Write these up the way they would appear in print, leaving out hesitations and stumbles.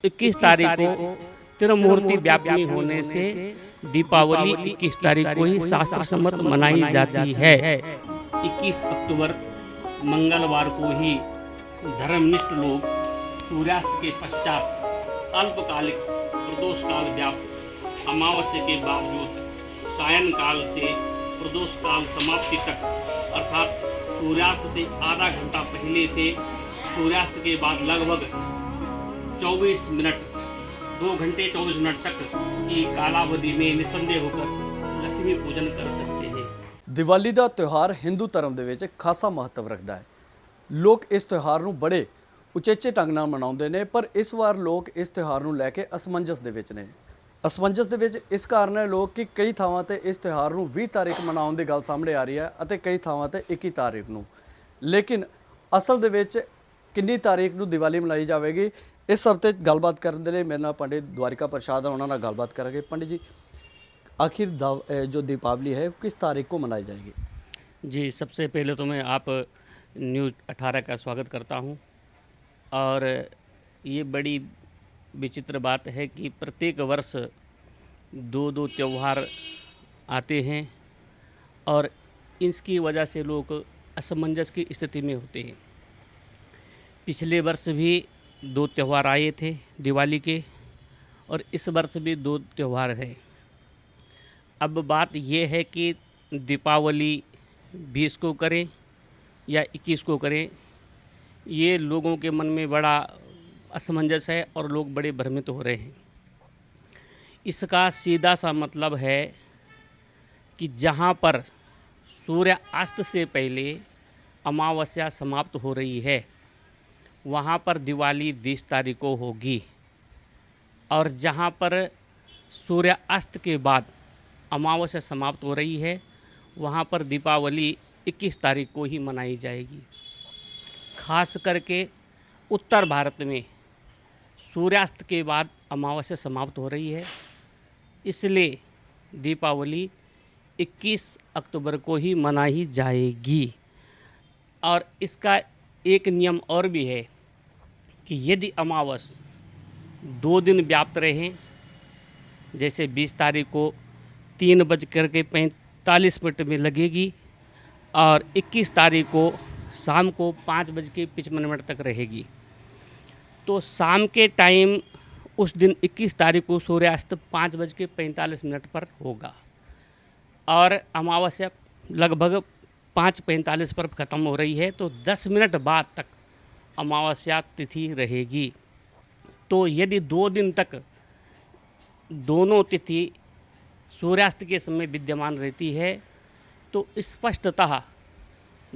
21 तारीख को त्रिमूर्ति व्यापिनी होने से दीपावली 21 तारीख को ही शास्त्र सम्मत मनाई जाती है। 21 अक्टूबर मंगलवार को ही धर्मनिष्ठ लोग सूर्यास्त के पश्चात अल्पकालिक प्रदोष काल व्याप्त अमावस्या के बावजूद सायंकाल से प्रदोष काल समाप्ति तक अर्थात सूर्यास्त से आधा घंटा पहले से सूर्यास्त के बाद लगभग 24 मिनट 2 घंटे 24 मिनट तक की कालावधि में निसंदेह होकर लक्ष्मी पूजन कर सकते हैं। ਦੀਵਾਲੀ ਦਾ ਤਿਉਹਾਰ ਹਿੰਦੂ ਧਰਮ ਦੇ ਵਿੱਚ ਖਾਸਾ ਮਹੱਤਵ ਰੱਖਦਾ ਹੈ। ਲੋਕ ਇਸ ਤਿਉਹਾਰ ਨੂੰ ਬੜੇ ਉਚੇਚੇ ਢੰਗ ਨਾਲ ਮਨਾਉਂਦੇ ਨੇ, ਪਰ ਇਸ ਵਾਰ ਲੋਕ ਇਸ ਤਿਉਹਾਰ ਨੂੰ ਲੈ ਕੇ ਅਸਮੰਜਸ ਦੇ ਵਿੱਚ ਨੇ। ਅਸਮੰਜਸ ਦੇ ਵਿੱਚ ਇਸ ਕਾਰਨ ਹੈ ਲੋਕ ਕਿ ਕਈ ਥਾਵਾਂ ਤੇ ਇਸ ਤਿਉਹਾਰ ਨੂੰ 20 ਤਾਰੀਖ ਮਨਾਉਣ ਦੀ ਗੱਲ ਸਾਹਮਣੇ ਆ ਰਹੀ ਹੈ ਅਤੇ ਕਈ ਥਾਵਾਂ ਤੇ 21 ਤਾਰੀਖ ਨੂੰ। ਲੇਕਿਨ ਅਸਲ ਦੇ ਵਿੱਚ ਕਿੰਨੀ ਤਾਰੀਖ ਨੂੰ ਦੀਵਾਲੀ ਮਨਾਈ ਜਾਵੇਗੀ, इस हफ्ते गलबात करने के लिए मेरे नाल पंडित द्वारिका प्रसाद है, उन्होंने गलबात करेंगे। पंडित जी, आखिर जो दीपावली है किस तारीख को मनाई जाएगी? जी, सबसे पहले तो मैं आप न्यूज़ 18 का स्वागत करता हूं। और ये बड़ी विचित्र बात है कि प्रत्येक वर्ष दो त्यौहार आते हैं और इसकी वजह से लोग असमंजस की स्थिति में होते हैं। पिछले वर्ष भी 2 त्यौहार आए थे दिवाली के, और इस वर्ष भी 2 त्यौहार है। अब बात यह है कि दीपावली 20 को करें या 21 को करें, ये लोगों के मन में बड़ा असमंजस है और लोग बड़े भ्रमित हो रहे हैं। इसका सीधा सा मतलब है कि जहाँ पर सूर्य अस्त से पहले अमावस्या समाप्त हो रही है वहाँ पर दिवाली 20 तारीख को होगी, और जहाँ पर सूर्य अस्त के बाद अमावस्या समाप्त हो रही है वहाँ पर दीपावली 21 तारीख को ही मनाई जाएगी। खास करके उत्तर भारत में सूर्यास्त के बाद अमावस्या समाप्त हो रही है, इसलिए दीपावली 21 अक्टूबर को ही मनाई जाएगी। और इसका एक नियम और भी है कि यदि अमावस 2 दिन व्याप्त रहें, जैसे 20 तारीख को 3:45 में लगेगी और 21 तारीख को शाम को 5:55 तक रहेगी, तो शाम के टाइम उस दिन 21 तारीख को सूर्यास्त 5:45 पर होगा और अमावस्या लगभग 5:45 पर ख़त्म हो रही है, तो 10 मिनट बाद तक अमावस्या तिथि रहेगी। तो यदि 2 दिन तक दोनों तिथि सूर्यास्त के समय विद्यमान रहती है तो स्पष्टतः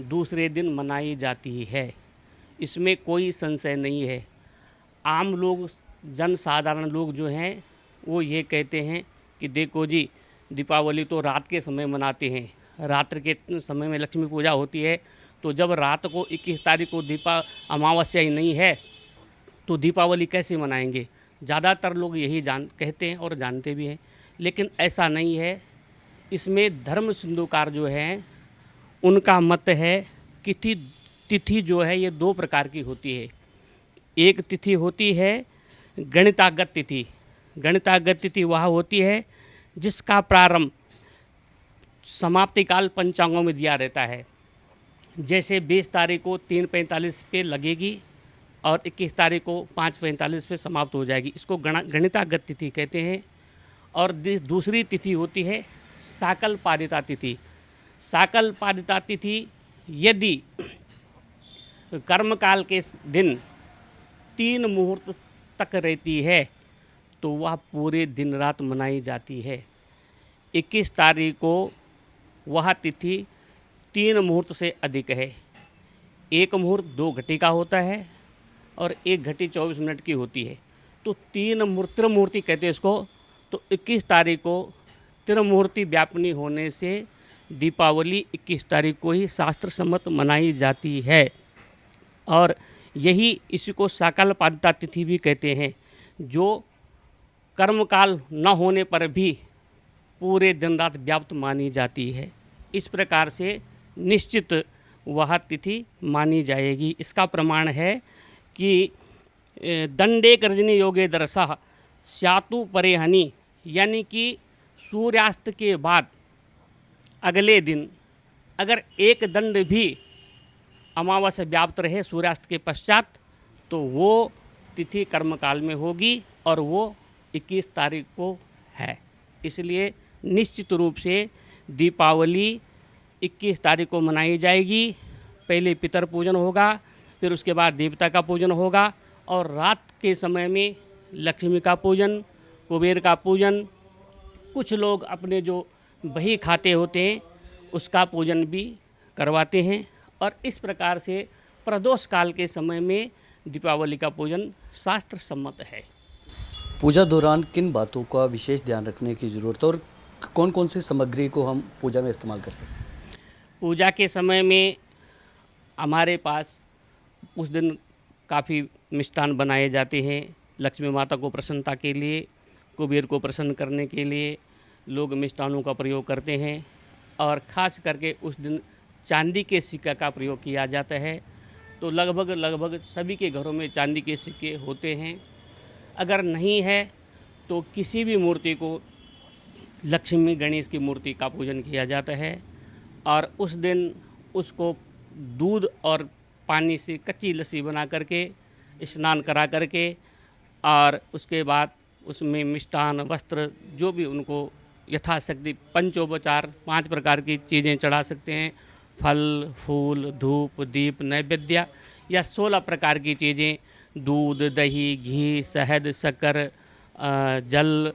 दूसरे दिन मनाई जाती है, इसमें कोई संशय नहीं है। आम लोग, जन साधारण लोग जो हैं वो ये कहते हैं कि देखो जी, दीपावली तो रात के समय मनाते हैं, रात्र के समय में लक्ष्मी पूजा होती है, तो जब रात को 21 तारीख को अमावस्या ही नहीं है तो दीपावली कैसे मनाएंगे। ज़्यादातर लोग यही कहते हैं और जानते भी हैं, लेकिन ऐसा नहीं है। इसमें धर्म सिंधुकार जो हैं उनका मत है कि तिथि जो है ये 2 प्रकार की होती है। एक तिथि होती है गणितागत तिथि। गणितागत तिथि वह होती है जिसका प्रारंभ समाप्ति काल पंचांगों में दिया रहता है। जैसे 20 तारीख को 3:45 पे लगेगी और 21 तारीख को 5:45 पे समाप्त हो जाएगी, इसको गणितागत तिथि कहते हैं। और दूसरी तिथि होती है साकल पादिता तिथि। साकल पादिता तिथि यदि कर्मकाल के दिन 3 मुहूर्त तक रहती है तो वह पूरे दिन रात मनाई जाती है। 21 तारीख को वह तिथि 3 मुहूर्त से अधिक है। एक मुहूर्त 2 घटी का होता है और 1 घटी 24 मिनट की होती है, तो 3 मुहूर्त, त्रिमुहूर्ति कहते हैं इसको। तो 21 तारीख को त्रिमुहूर्ति व्यापनी होने से दीपावली 21 तारीख को ही शास्त्र सम्मत मनाई जाती है। और यही इसी को साकल पादिता तिथि भी कहते हैं, जो कर्मकाल न होने पर भी पूरे दिन रात व्याप्त मानी जाती है। इस प्रकार से निश्चित वह तिथि मानी जाएगी। इसका प्रमाण है कि दंडे कर्जनी योगे दरसा स्यातु परे हनी, यानी कि सूर्यास्त के बाद अगले दिन अगर एक दंड भी अमावस्या व्याप्त रहे सूर्यास्त के पश्चात, तो वो तिथि कर्मकाल में होगी और वो 21 तारीख को है। इसलिए निश्चित रूप से दीपावली 21 तारीख को मनाई जाएगी। पहले पितर पूजन होगा, फिर उसके बाद देवता का पूजन होगा, और रात के समय में लक्ष्मी का पूजन, कुबेर का पूजन, कुछ लोग अपने जो बही खाते होते हैं उसका पूजन भी करवाते हैं। और इस प्रकार से प्रदोष काल के समय में दीपावली का पूजन शास्त्र सम्मत है। पूजा दौरान किन बातों का विशेष ध्यान रखने की ज़रूरत है और कौन कौन सी सामग्री को हम पूजा में इस्तेमाल कर सकते हैं? पूजा के समय में हमारे पास उस दिन काफ़ी मिष्ठान बनाए जाते हैं। लक्ष्मी माता को प्रसन्नता के लिए, कुबेर को प्रसन्न करने के लिए लोग मिष्ठानों का प्रयोग करते हैं। और ख़ास करके उस दिन चांदी के सिक्का का प्रयोग किया जाता है। तो लगभग सभी के घरों में चांदी के सिक्के होते हैं। अगर नहीं है तो किसी भी मूर्ति को, लक्ष्मी गणेश की मूर्ति का पूजन किया जाता है। और उस दिन उसको दूध और पानी से कच्ची लस्सी बना करके स्नान करा करके, और उसके बाद उसमें मिष्ठान, वस्त्र, जो भी उनको यथाशक्ति पंचोपचार 5 प्रकार की चीज़ें चढ़ा सकते हैं। फल, फूल, धूप, दीप, नैवेद्य, या 16 प्रकार की चीज़ें, दूध, दही, घी, शहद, शक्कर, जल,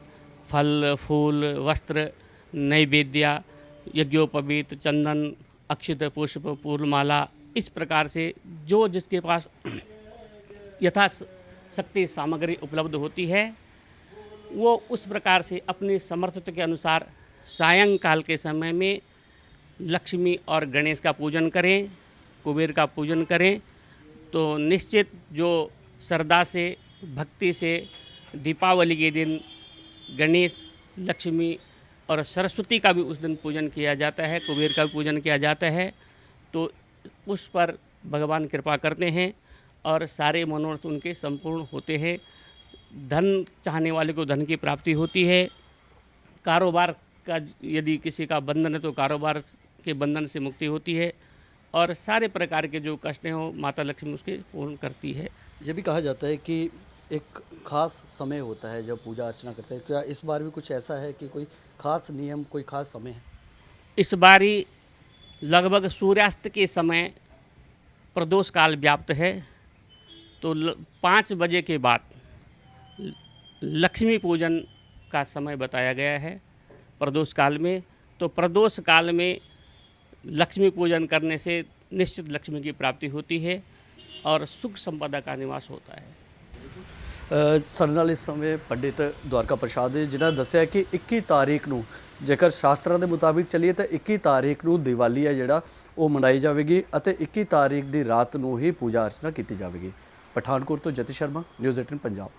फल, फूल, वस्त्र, नैवेद्य, यज्ञोपवीत, चंदन, अक्षत, पुष्प, फूलमाला, इस प्रकार से जो जिसके पास यथाशक्ति सामग्री उपलब्ध होती है वो उस प्रकार से अपने समर्थता के अनुसार सायंकाल के समय में लक्ष्मी और गणेश का पूजन करें, कुबेर का पूजन करें। तो निश्चित जो श्रद्धा से, भक्ति से दीपावली के दिन गणेश, लक्ष्मी और सरस्वती का भी उस दिन पूजन किया जाता है, कुबेर का पूजन किया जाता है। तो उस पर भगवान कृपा करते हैं और सारे मनोरथ उनके संपूर्ण होते हैं। धन चाहने वाले को धन की प्राप्ति होती है। कारोबार का यदि किसी का बंधन है तो कारोबार के बंधन से मुक्ति होती है, और सारे प्रकार के जो कष्ट हैं वो माता लक्ष्मी उसके पूर्ण करती है। ये भी कहा जाता है कि एक खास समय होता है जब पूजा अर्चना करते हैं। क्या इस बार भी कुछ ऐसा है कि कोई खास नियम, कोई खास समय है? इस बारी लगभग सूर्यास्त के समय प्रदोष काल व्याप्त है। तो 5 बजे के बाद लक्ष्मी पूजन का समय बताया गया है प्रदोष काल में। तो प्रदोष काल में लक्ष्मी पूजन करने से निश्चित लक्ष्मी की प्राप्ति होती है और सुख संपदा का निवास होता है। ਸਾਡੇ ਨਾਲ ਇਸ ਸਮੇਂ ਪੰਡਿਤ द्वारका प्रसाद जी जिन्होंने दस्सिया कि 21 तारीख ਨੂੰ ਜੇਕਰ ਸ਼ਾਸਤਰਾਂ ਦੇ ਮੁਤਾਬਿਕ ਚੱਲੀਏ ਤਾਂ 21 ਤਾਰੀਖ ਨੂੰ ਦੀਵਾਲੀ ਹੈ ਜਿਹੜਾ ਉਹ ਮਨਾਈ ਜਾਵੇਗੀ ਅਤੇ 21 ਤਾਰੀਖ ਦੀ ਰਾਤ ਨੂੰ ਹੀ ਪੂਜਾ ਅਰਚਨਾ ਕੀਤੀ ਜਾਵੇਗੀ। ਪਠਾਨਕੋਟ ਤੋਂ ਜਤੀ ਸ਼ਰਮਾ, ਨਿਊਜ਼ 18 ਪੰਜਾਬ।